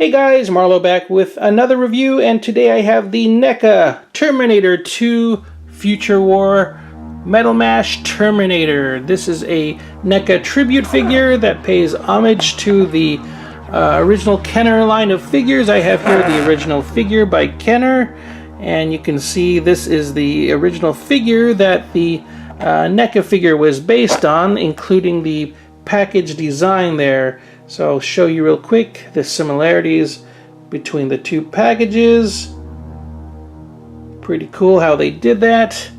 Hey guys, Marlo back with another review, and today I have the NECA Terminator 2 Future War Metal Mash Terminator. This is a NECA tribute figure that pays homage to the original Kenner line of figures. I have here the original figure by Kenner, and you can see this is the original figure that the NECA figure was based on, including the package design there. So I'll show you real quick the similarities between the two packages. Pretty cool how they did that.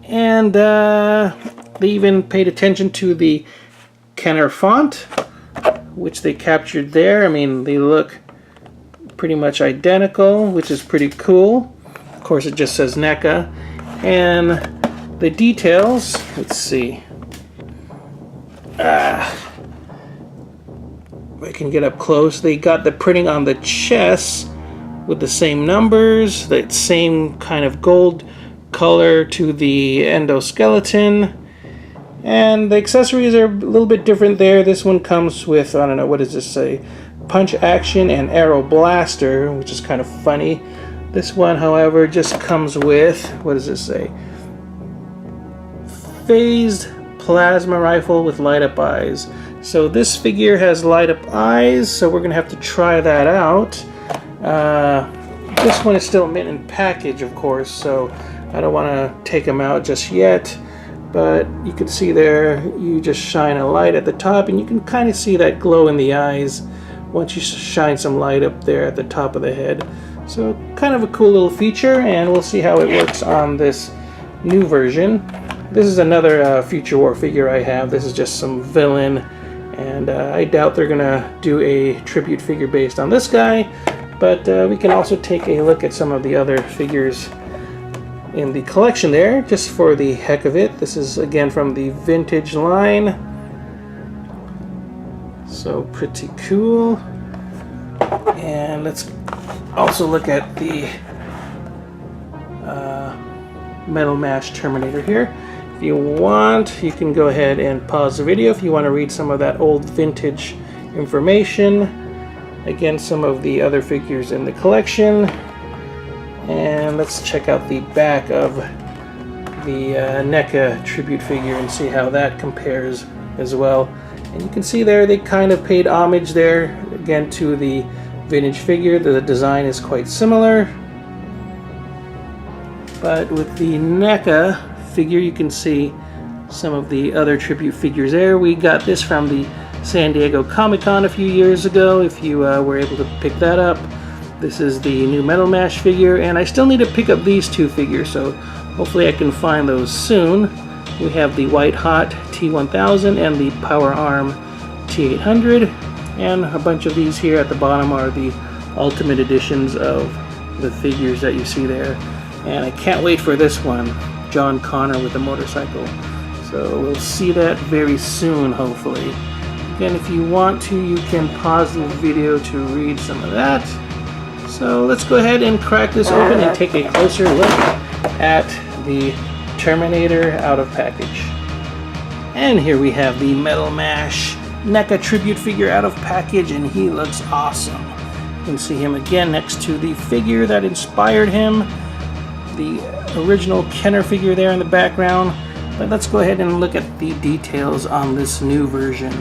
And they even paid attention to the Kenner font, which they captured there. I mean, they look pretty much identical, which is pretty cool. Of course, it just says NECA. And the details, let's see. I can get up close. They got the printing on the chest with the same numbers, that same kind of gold color to the endoskeleton, and the accessories are a little bit different there. This one comes with, I don't know, what does this say? Punch action and arrow blaster, which is kind of funny. This one, however, just comes with, what does this say? Phased plasma rifle with light up eyes. So this figure has light up eyes, so we're gonna have to try that out. This one is still mint in package, of course, so I don't want to take them out just yet. But you can see there, you just shine a light at the top, and you can kind of see that glow in the eyes once you shine some light up there at the top of the head. So kind of a cool little feature, and we'll see how it works on this new version. This is another Future War figure I have. This is just some villain. And I doubt they're gonna do a tribute figure based on this guy, but we can also take a look at some of the other figures in the collection there, just for the heck of it. This is again from the vintage line, so pretty cool. And let's also look at the Metal Mash Terminator here. If you want, you can go ahead and pause the video if you want to read some of that old vintage information. Again, some of the other figures in the collection. And let's check out the back of the NECA tribute figure and see how that compares as well. And you can see there they kind of paid homage there, again, to the vintage figure. The design is quite similar. But with the NECA figure, you can see some of the other tribute figures there. We got this from the San Diego Comic-Con a few years ago, if you were able to pick that up. This is the new Metal Mash figure, and I still need to pick up these two figures, so hopefully I can find those soon. We have the White Hot T-1000 and the Power Arm T-800, and a bunch of these here at the bottom are the Ultimate Editions of the figures that you see there. And I can't wait for this one, John Connor with the motorcycle. So we'll see that very soon, hopefully. Again, if you want to, you can pause the video to read some of that. So let's go ahead and crack this open and take a closer look at the Terminator out of package. And here we have the Metal Mash NECA tribute figure out of package, and he looks awesome. You can see him again next to the figure that inspired him, the original Kenner figure there in the background. But let's go ahead and look at the details on this new version.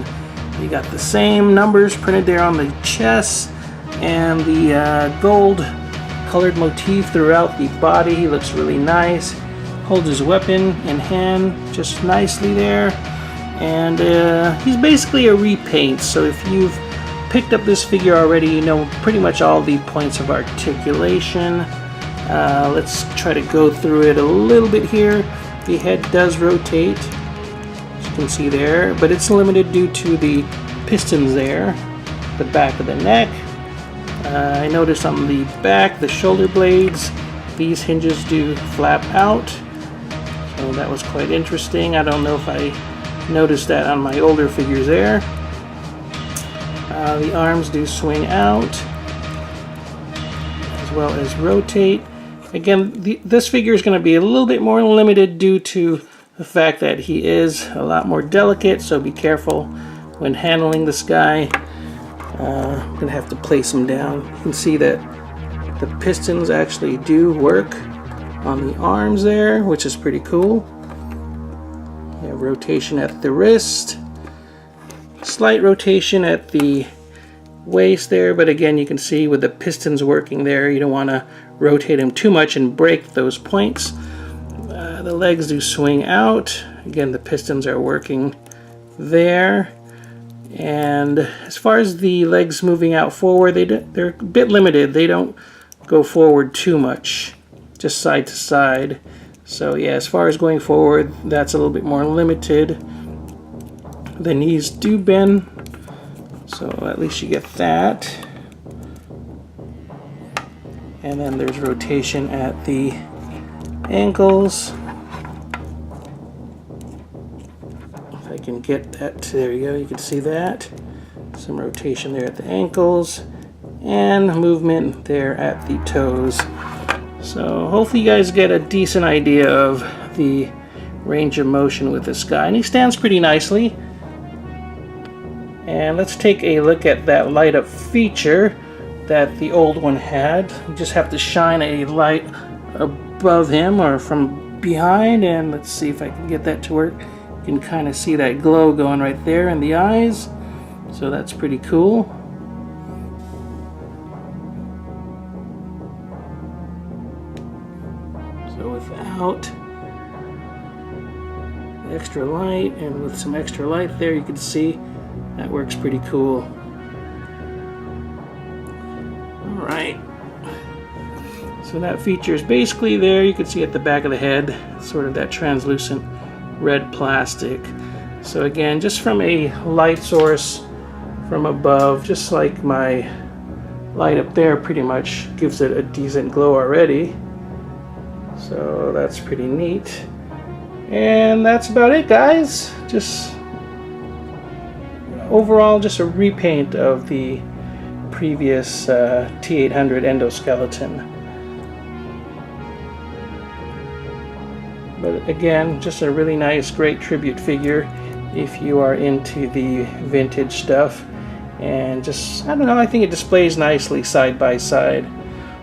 You got the same numbers printed there on the chest, and the gold colored motif throughout the body. He looks really nice. Holds his weapon in hand just nicely there. And he's basically a repaint, so if you've picked up this figure already, you know pretty much all the points of articulation. Let's try to go through it a little bit here. The head does rotate, as you can see there, but it's limited due to the pistons there, the back of the neck. I noticed on the back, the shoulder blades, these hinges do flap out, so that was quite interesting. I don't know if I noticed that on my older figures there. The arms do swing out, as well as rotate. Again, this figure is going to be a little bit more limited due to the fact that he is a lot more delicate, so be careful when handling this guy. I'm going to have to place them down. You can see that the pistons actually do work on the arms there, which is pretty cool. You have rotation at the wrist, slight rotation at the waist there, but again, you can see with the pistons working there, you don't want to rotate them too much and break those points. The legs do swing out. Again, the pistons are working there. And as far as the legs moving out forward, they're a bit limited. They don't go forward too much, just side to side. So yeah, as far as going forward, that's a little bit more limited. The knees do bend, so at least you get that. And then there's rotation at the ankles. If I can get that, there you go, you can see that. Some rotation there at the ankles and movement there at the toes. So hopefully you guys get a decent idea of the range of motion with this guy. And he stands pretty nicely. And let's take a look at that light up feature that the old one had. You just have to shine a light above him or from behind, and let's see if I can get that to work. You can kind of see that glow going right there in the eyes, so that's pretty cool. So without the extra light and with some extra light there, you can see that works pretty cool. Alright, so that feature is basically there. You can see at the back of the head, sort of that translucent red plastic. So again, just from a light source from above, just like my light up there, pretty much gives it a decent glow already. So that's pretty neat. And that's about it, guys. Just overall, just a repaint of the previous T-800 endoskeleton. But again, just a really nice, great tribute figure if you are into the vintage stuff. And just, I don't know, I think it displays nicely side by side.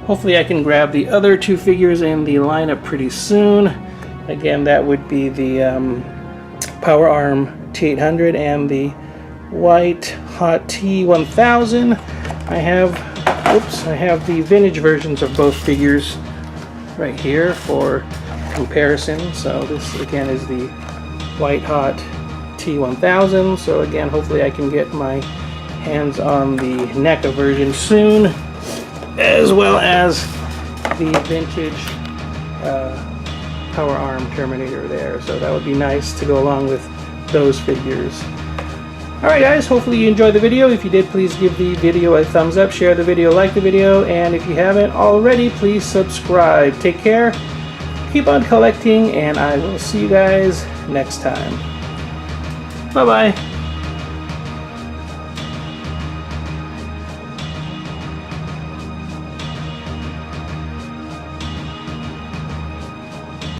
Hopefully I can grab the other two figures in the lineup pretty soon. Again, that would be the Power Arm T-800 and the White Hot T-1000. I have the vintage versions of both figures right here for comparison. So this again is the White Hot T-1000. So again, hopefully I can get my hands on the NECA version soon, as well as the vintage Power Arm Terminator there. So that would be nice to go along with those figures. Alright guys, hopefully you enjoyed the video. If you did, please give the video a thumbs up, share the video, like the video, and if you haven't already, please subscribe. Take care, keep on collecting, and I will see you guys next time. Bye bye.